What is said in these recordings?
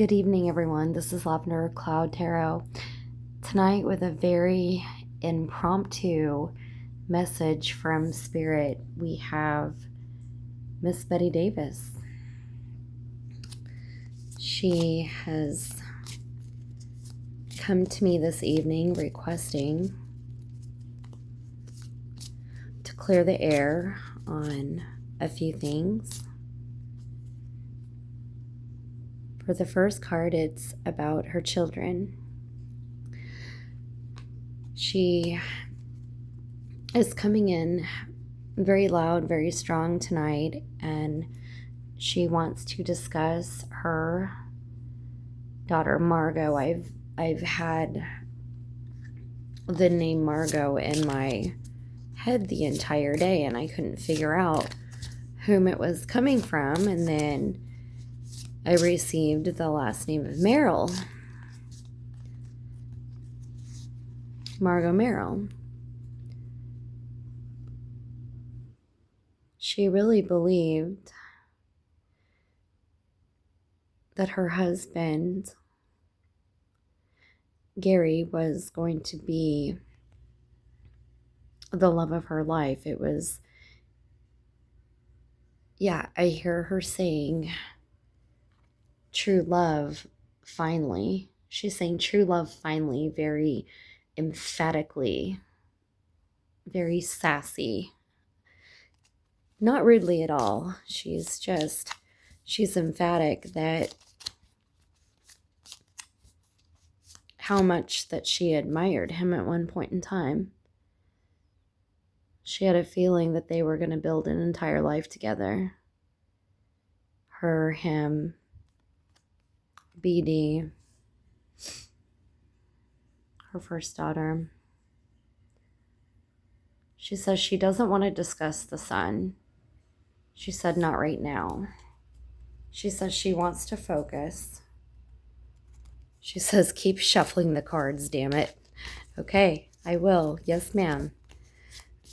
Good evening, everyone. This is Lavender Cloud Tarot. Tonight, with a very impromptu message from Spirit, we have Miss Bette Davis. She has come to me this evening requesting to clear the air on a few things. For the first card, it's about her children. She is coming in very loud, very strong tonight, and she wants to discuss her daughter Margot. I've had the name Margot in my head the entire day, and I couldn't figure out whom it was coming from, and then I received the last name of Merrill. Margot Merrill. She really believed that her husband, Gary, was going to be the love of her life. It was, I hear her saying true love finally. She's saying true love finally very emphatically, very sassy. Not rudely at all. She's emphatic that how much that she admired him at one point in time. She had a feeling that they were going to build an entire life together. Her, him, BD, her first daughter. She says she doesn't want to discuss the son. She said not right now. She says she wants to focus. She says keep shuffling the cards, damn it. Okay, I will. Yes, ma'am.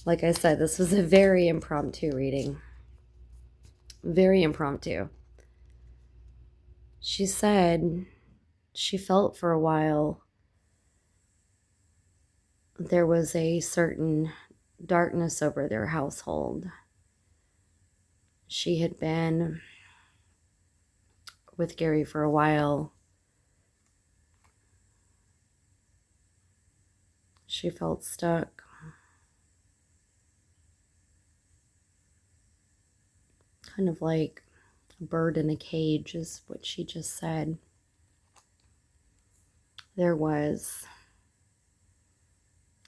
Like I said, this was a very impromptu reading. Very impromptu. She said she felt for a while there was a certain darkness over their household. She had been with Gary for a while. She felt stuck. Kind of like a bird in a cage is what she just said. There was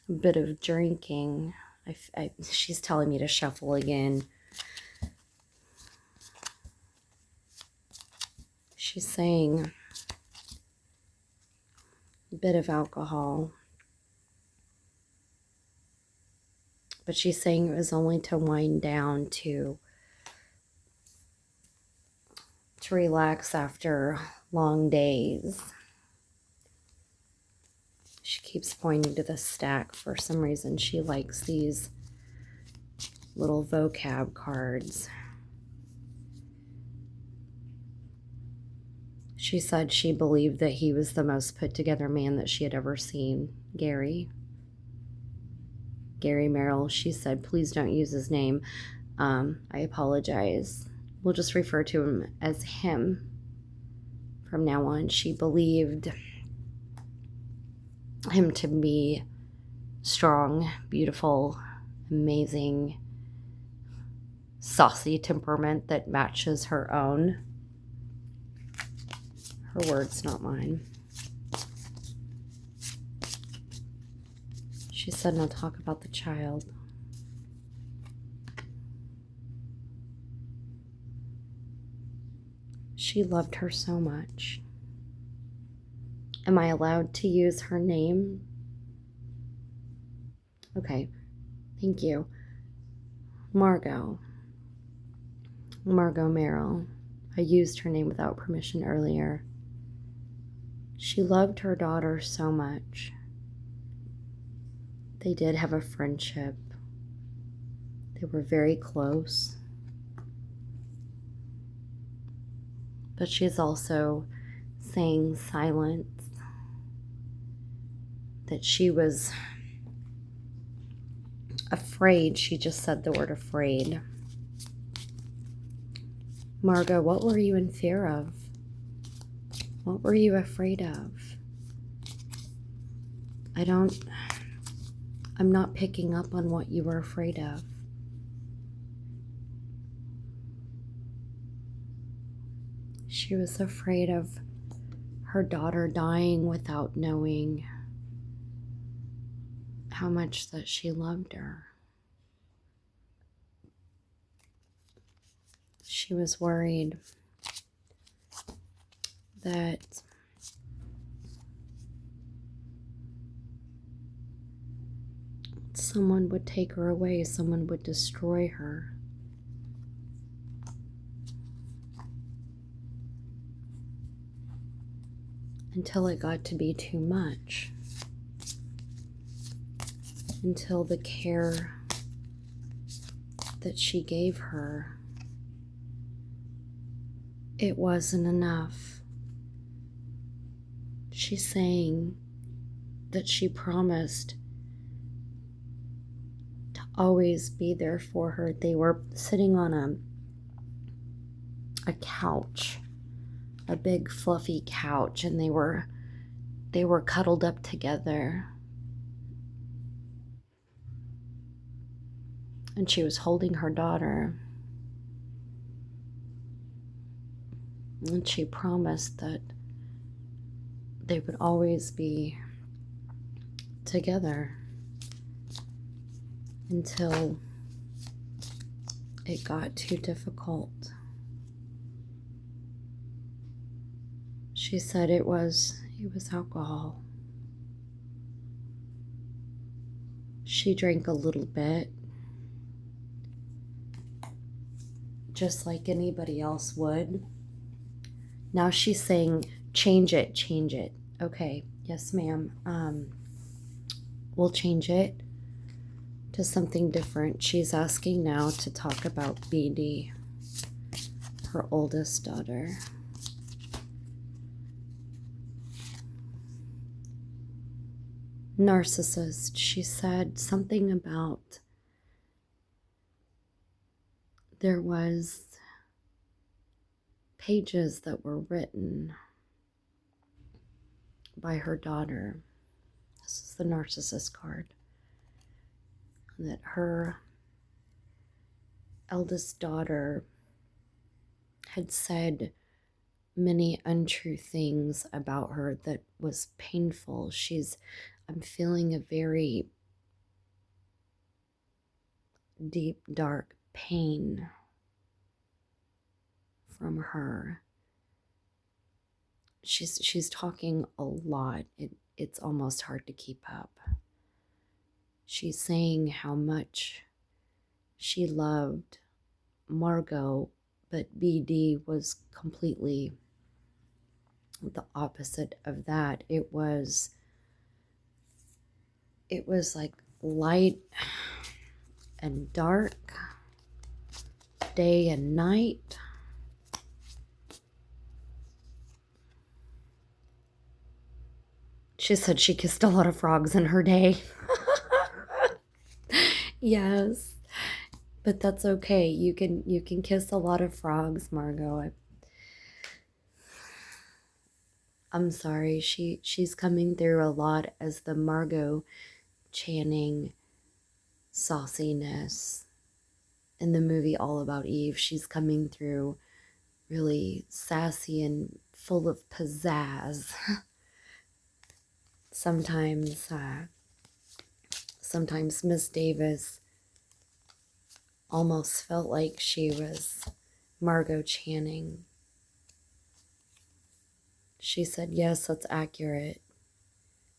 a bit of drinking. She's telling me to shuffle again. She's saying a bit of alcohol. But she's saying it was only to wind down, to relax after long days. She keeps pointing to the stack. For some reason, she likes these little vocab cards. She said she believed that he was the most put together man that she had ever seen. Gary Merrill. She said, please don't use his name. I apologize. We'll just refer to him as him from now on. She believed him to be strong, beautiful, amazing, saucy temperament that matches her own. Her words, not mine. She said, now talk about the child. She loved her so much. Am I allowed to use her name? Okay, thank you. Margot Merrill. I used her name without permission earlier. She loved her daughter so much. They did have a friendship. They were very close. But she's also saying silence, that she was afraid. She just said the word afraid. Margot, what were you in fear of? What were you afraid of? I'm not picking up on what you were afraid of. She was afraid of her daughter dying without knowing how much that she loved her. She was worried that someone would take her away, someone would destroy her. Until it got to be too much. Until the care that she gave her, it wasn't enough. She's saying that she promised to always be there for her. They were sitting on a couch, a big fluffy couch, and they were cuddled up together. And she was holding her daughter. And she promised that they would always be together until it got too difficult. She said it was alcohol. She drank a little bit, just like anybody else would. Now she's saying, change it. Okay, yes, ma'am. We'll change it to something different. She's asking now to talk about BD, her oldest daughter. Narcissist, she said something about there was pages that were written by her daughter. This is the narcissist card. That her eldest daughter had said many untrue things about her that was painful. I'm feeling a very deep, dark pain from her. She's talking a lot. It's almost hard to keep up. She's saying how much she loved Margot, but BD was completely the opposite of that. It was like light and dark, day and night. She said she kissed a lot of frogs in her day. Yes, but that's okay. You can kiss a lot of frogs, Margot. I'm sorry. She's coming through a lot as the Margot Channing sauciness in the movie All About Eve. She's coming through really sassy and full of pizzazz. Sometimes Miss Davis almost felt like she was Margot Channing. She said, yes, that's accurate.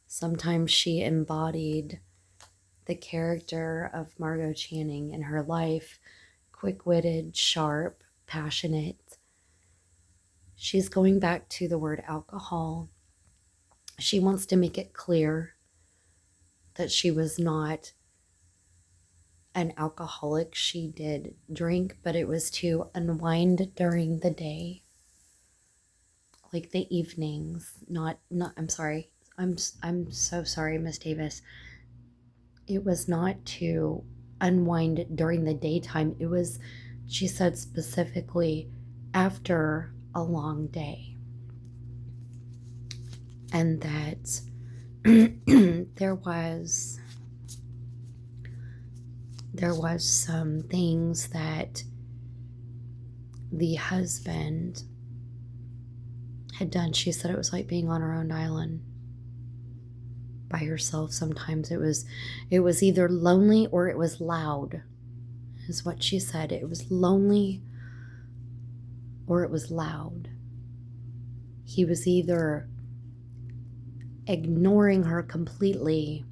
Sometimes she embodied the character of Margot Channing in her life, quick-witted, sharp, passionate. She's going back to the word alcohol. She wants to make it clear that she was not an alcoholic. She did drink, but it was to unwind during the day. like the evenings, not I'm sorry. I'm so sorry, Miss Davis. It was not to unwind during the daytime. It was, she said, specifically after a long day. And that there was some things that the husband had done. She said it was like being on her own island by herself. Sometimes it was either lonely or it was loud, is what she said. It was lonely or it was loud. He was either ignoring her completely.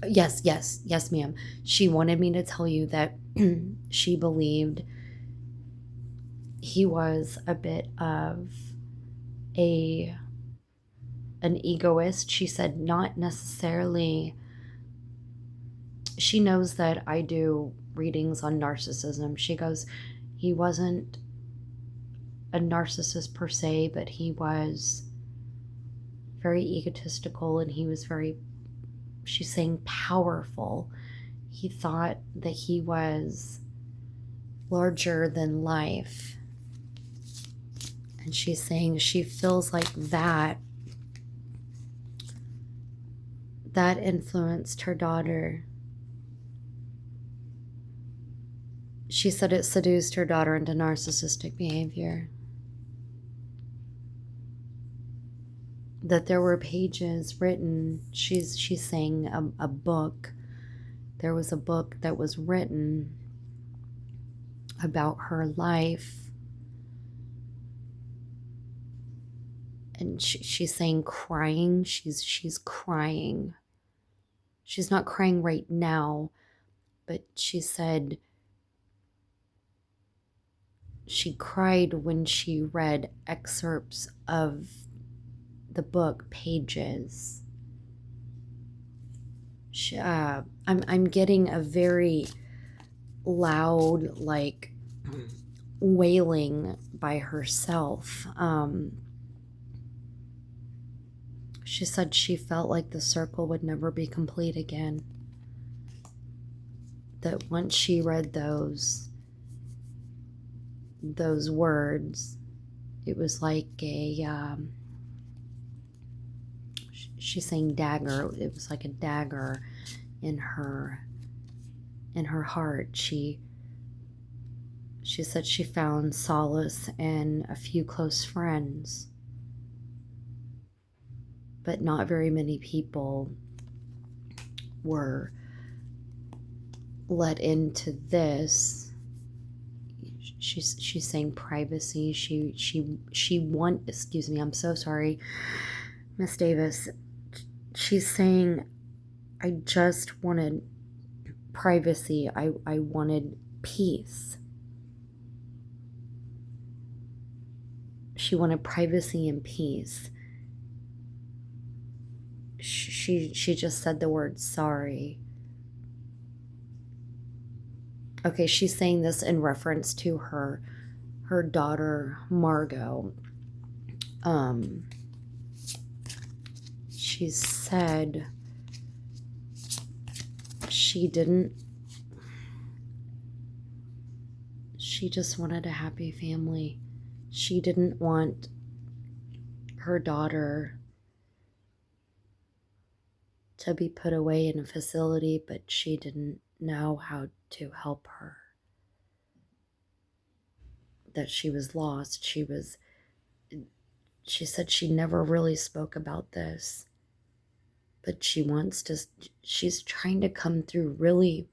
Yes, ma'am. She wanted me to tell you that she believed he was a bit of a an egoist. She said not necessarily. She knows that I do readings on narcissism. She goes, he wasn't a narcissist per se, but he was very egotistical, and he was very, she's saying, powerful. He thought that he was larger than life. And she's saying she feels like that influenced her daughter. She said it seduced her daughter into narcissistic behavior. That there were pages written, she's saying a book. There was a book that was written about her life. And she's saying crying. She's crying. She's not crying right now, but she said she cried when she read excerpts of the book pages. I'm getting a very loud, like, wailing by herself. She said she felt like the circle would never be complete again. That once she read those words, it was like a she's saying dagger. It was like a dagger in her heart. She said she found solace in a few close friends, but not very many people were let into this. She's saying privacy. Excuse me, I'm so sorry, Miss Davis. She's saying, I just wanted privacy. I wanted peace. She wanted privacy and peace. She just said the word sorry. Okay, she's saying this in reference to her daughter Margot. She said she just wanted a happy family. She didn't want her daughter to be put away in a facility, but she didn't know how to help her. That she was lost. She said she never really spoke about this, but she's trying to come through really,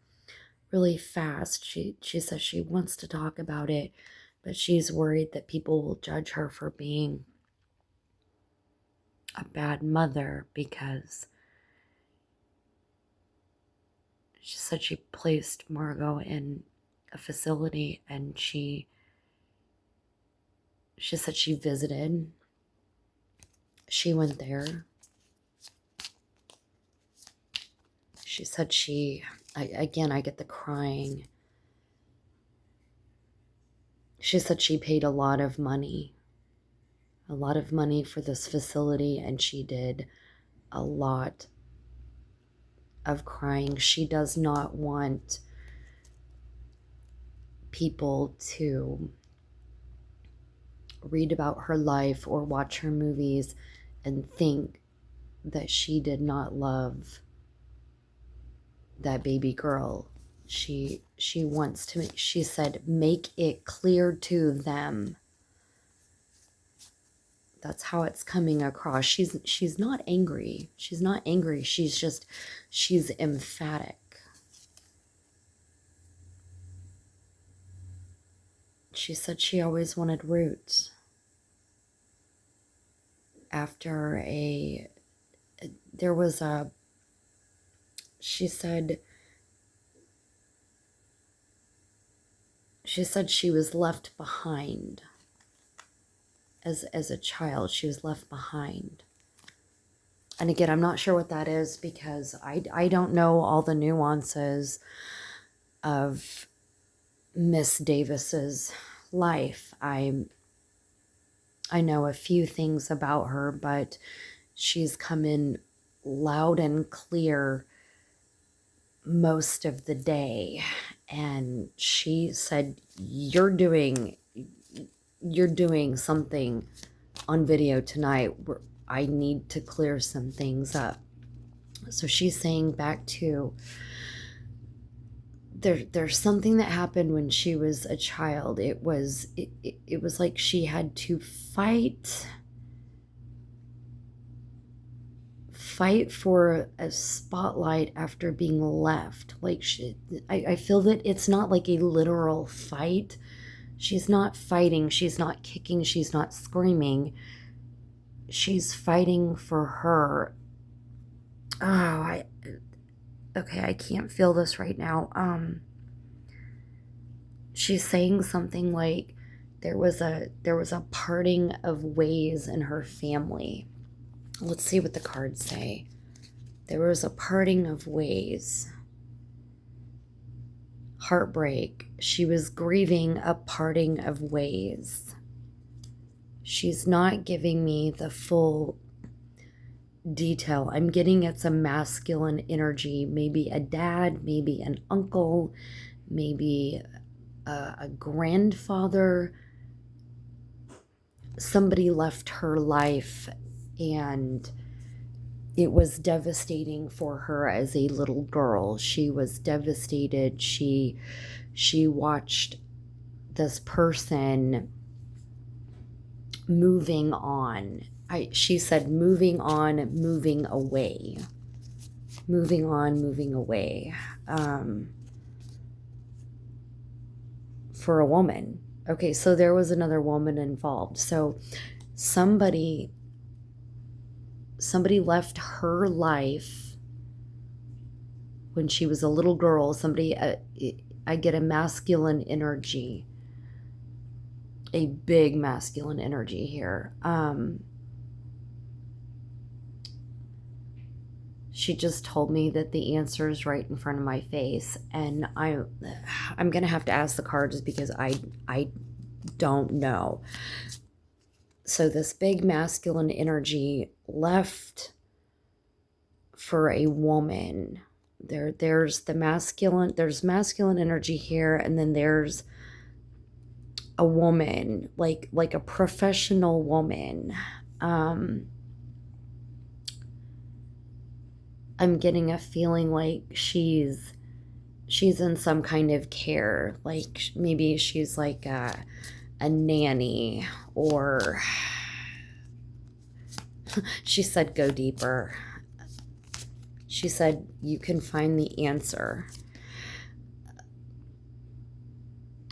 really fast. She says she wants to talk about it, but she's worried that people will judge her for being a bad mother, because she said she placed Margot in a facility, and she said she visited. She went there. She said I get the crying. She said she paid a lot of money for this facility, and she did a lot of crying. She does not want people to read about her life or watch her movies and think that she did not love that baby girl. She wants to, she said, make it clear to them. That's how it's coming across. She's not angry. She's not angry. She's emphatic. She said she always wanted roots. After there was a, she said she was left behind. As a child, she was left behind. And again, I'm not sure what that is, because I don't know all the nuances of Miss Davis's life. I know a few things about her, but she's come in loud and clear most of the day. And she said, you're doing something on video tonight where I need to clear some things up. So she's saying back to, there's something that happened when she was a child. It was like she had to fight for a spotlight after being left. Like I feel that it's not like a literal fight. She's not fighting, she's not kicking, she's not screaming. She's fighting for her. Oh, okay, I can't feel this right now. She's saying something like there was a parting of ways in her family. Let's see what the cards say. There was a parting of ways. Heartbreak. She was grieving a parting of ways. She's not giving me the full detail. I'm getting it's a masculine energy, maybe a dad, maybe an uncle, maybe a grandfather. Somebody left her life, and it was devastating for her as a little girl. She was devastated. She watched this person moving on. She said moving on, moving away. Moving on, moving away. For a woman. Okay, so there was another woman involved. So somebody left her life when she was a little girl. Somebody, I get a masculine energy, a big masculine energy here. She just told me that the answer is right in front of my face, and I'm gonna have to ask the cards because I don't know. So this big masculine energy left for a woman. There's masculine energy here, and then there's a woman, like a professional woman. I'm getting a feeling like she's in some kind of care, like maybe she's like a nanny, or she said go deeper. She said you can find the answer.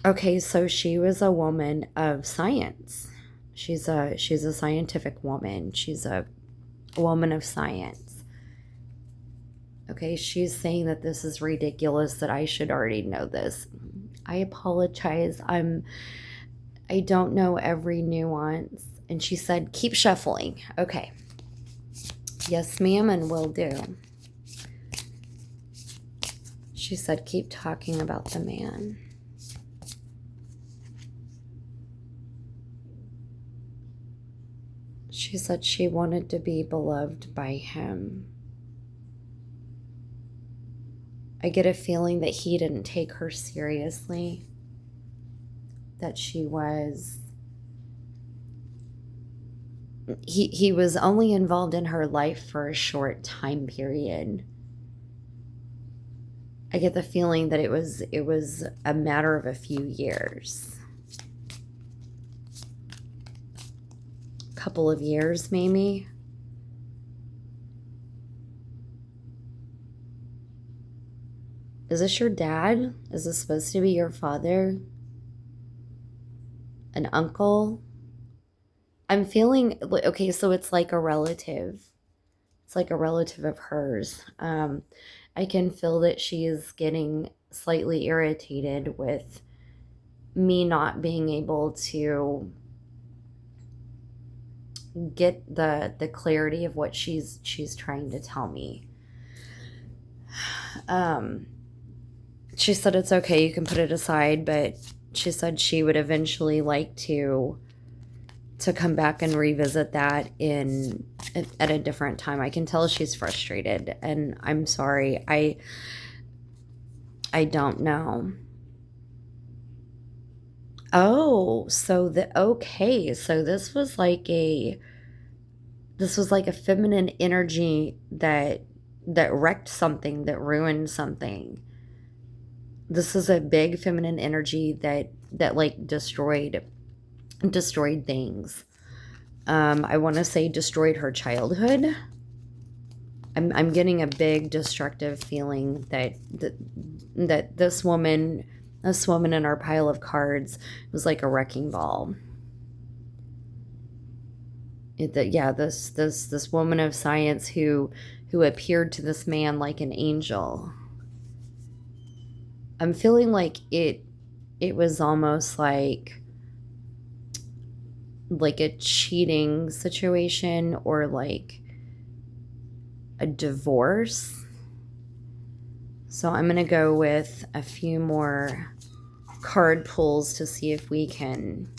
Okay, so she was a woman of science. She's a scientific woman. She's a woman of science. Okay, she's saying that this is ridiculous, that I should already know this. I apologize. I don't know every nuance. And she said, keep shuffling. Okay. Yes, ma'am, and will do. She said, keep talking about the man. She said she wanted to be beloved by him. I get a feeling that he didn't take her seriously, that she was he was only involved in her life for a short time period. I get the feeling that it was a matter of a few years. Couple of years maybe. Is this your dad? Is this supposed to be your father? An uncle? I'm feeling okay, so it's like a relative. It's like a relative of hers. I can feel that she is getting slightly irritated with me not being able to get the clarity of what she's trying to tell me. She said it's okay, you can put it aside, but she said she would eventually like to come back and revisit that at a different time. I can tell she's frustrated, and I'm sorry. I don't know. Oh, so this was like a feminine energy that wrecked something, that ruined something. This is a big feminine energy that like destroyed things. I want to say destroyed her childhood. I'm getting a big destructive feeling that this woman in our pile of cards was like a wrecking ball. This woman of science who appeared to this man like an angel. I'm feeling like it was almost like a cheating situation, or like a divorce. So I'm going to go with a few more card pulls to see if we can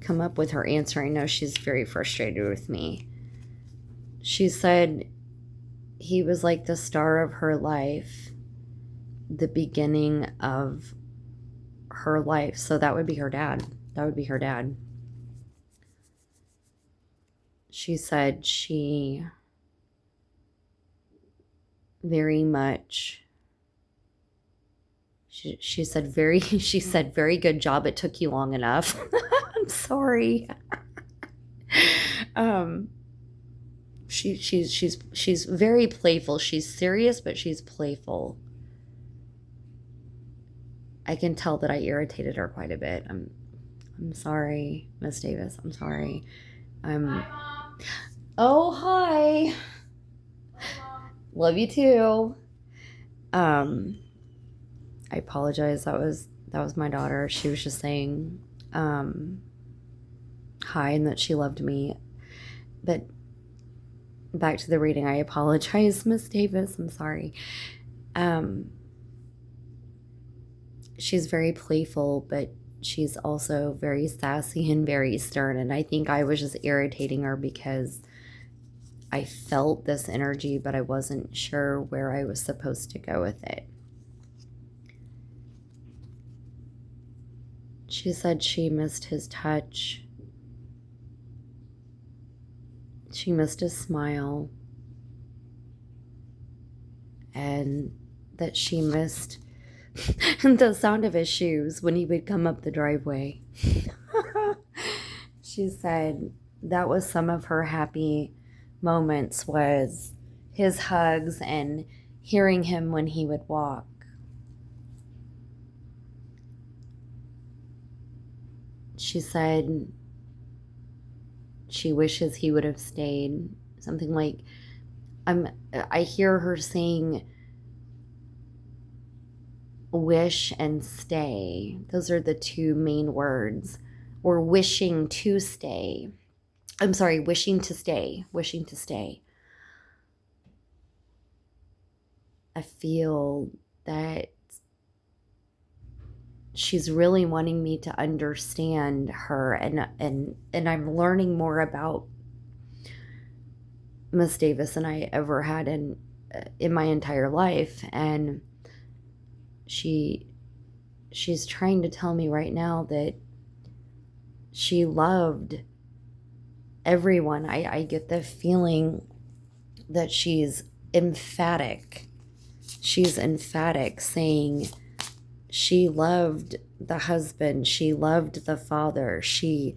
come up with her answer. I know she's very frustrated with me. She said he was like the star of her life, the beginning of her life. So that would be her dad. She said she very much, she said very good job, it took you long enough. I'm sorry. She's very playful. She's serious, but she's playful. I can tell that I irritated her quite a bit. I'm sorry, Miss Davis. I'm sorry. Hi, Mom. Oh, hi. Love you too. I apologize. That was my daughter. She was just saying hi and that she loved me. But back to the reading. I apologize, Miss Davis. I'm sorry. She's very playful, but she's also very sassy and very stern. And I think I was just irritating her because I felt this energy, but I wasn't sure where I was supposed to go with it. She said she missed his touch. She missed his smile. And that she missed the sound of his shoes when he would come up the driveway. She said that was some of her happy moments, was his hugs and hearing him when he would walk. She said she wishes he would have stayed. Something like, I hear her saying wish and stay. Those are the two main words. Or wishing to stay. I'm sorry, wishing to stay. Wishing to stay. I feel that she's really wanting me to understand her, and I'm learning more about Miss Davis than I ever had in my entire life. And she's trying to tell me right now that she loved everyone. I get the feeling that she's emphatic. She's emphatic, saying she loved the husband, she loved the father, she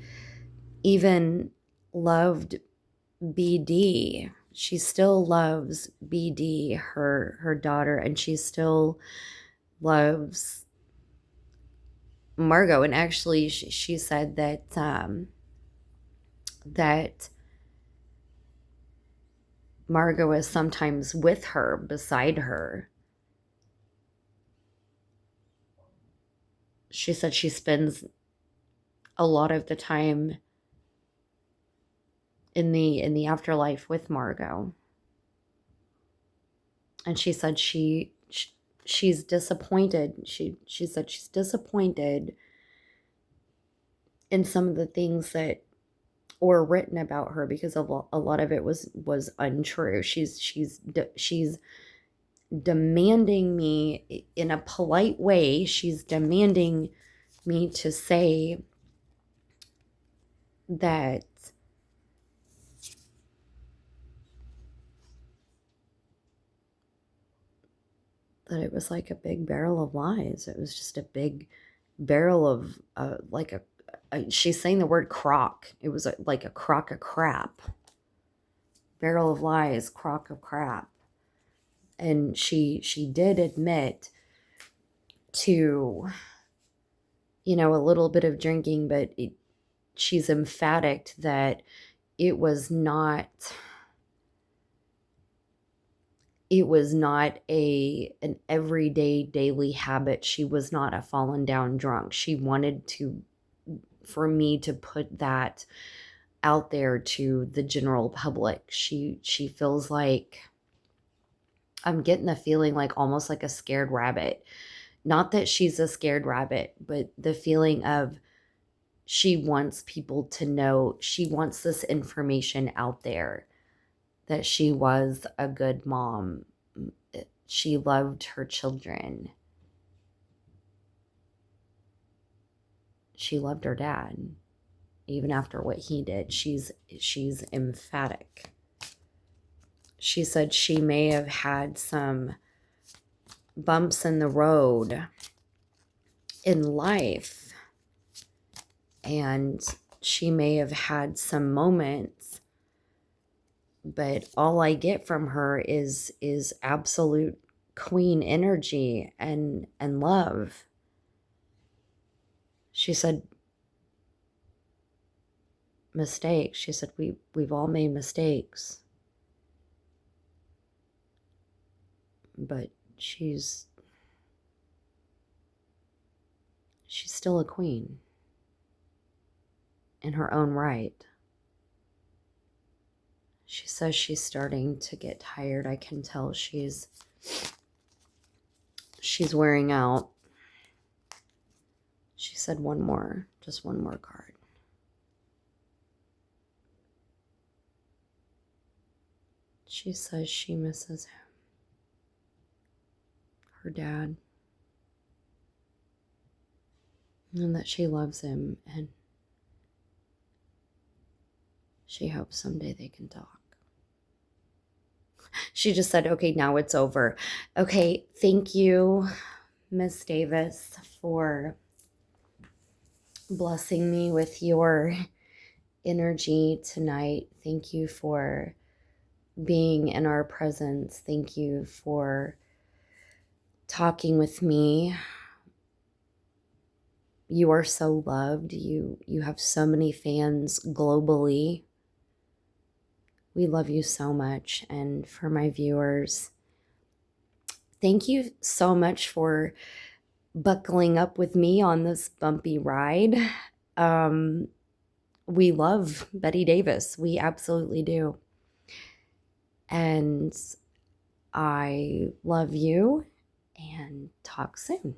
even loved BD. She still loves BD, her daughter, and she still loves Margot. And actually, she said that that Margot is sometimes with her, beside her. She said she spends a lot of the time in the afterlife with Margot. And she said she's disappointed. She said she's disappointed in some of the things that were written about her, because a lot of it was untrue. She's demanding me in a polite way. She's demanding me to say that it was like a big barrel of lies. It was just a big barrel of like she's saying the word crock. It was like a crock of crap. Barrel of lies, crock of crap. And she did admit to, a little bit of drinking, but she's emphatic that it was not an everyday daily habit. She was not a fallen down drunk. She wanted for me to put that out there to the general public. She feels like, I'm getting the feeling like almost like a scared rabbit. Not that she's a scared rabbit, but the feeling of she wants people to know, she wants this information out there, that she was a good mom. She loved her children. She loved her dad, even after what he did. She's emphatic. She said she may have had some bumps in the road in life, and she may have had some moments, but all I get from her is absolute queen energy and love. She said mistakes. She said we've all made mistakes, but she's still a queen in her own right. She says she's starting to get tired. I can tell she's wearing out. She said just one more card. She says she misses him, her dad, and that she loves him, and she hopes someday they can talk. She just said, okay, now it's over. Okay, thank you, Miss Davis, for blessing me with your energy tonight. Thank you for being in our presence. Thank you for talking with me. You are so loved. You have so many fans globally. We love you so much. And for my viewers, thank you so much for buckling up with me on this bumpy ride. We love Bette Davis. We absolutely do. And I love you, and talk soon.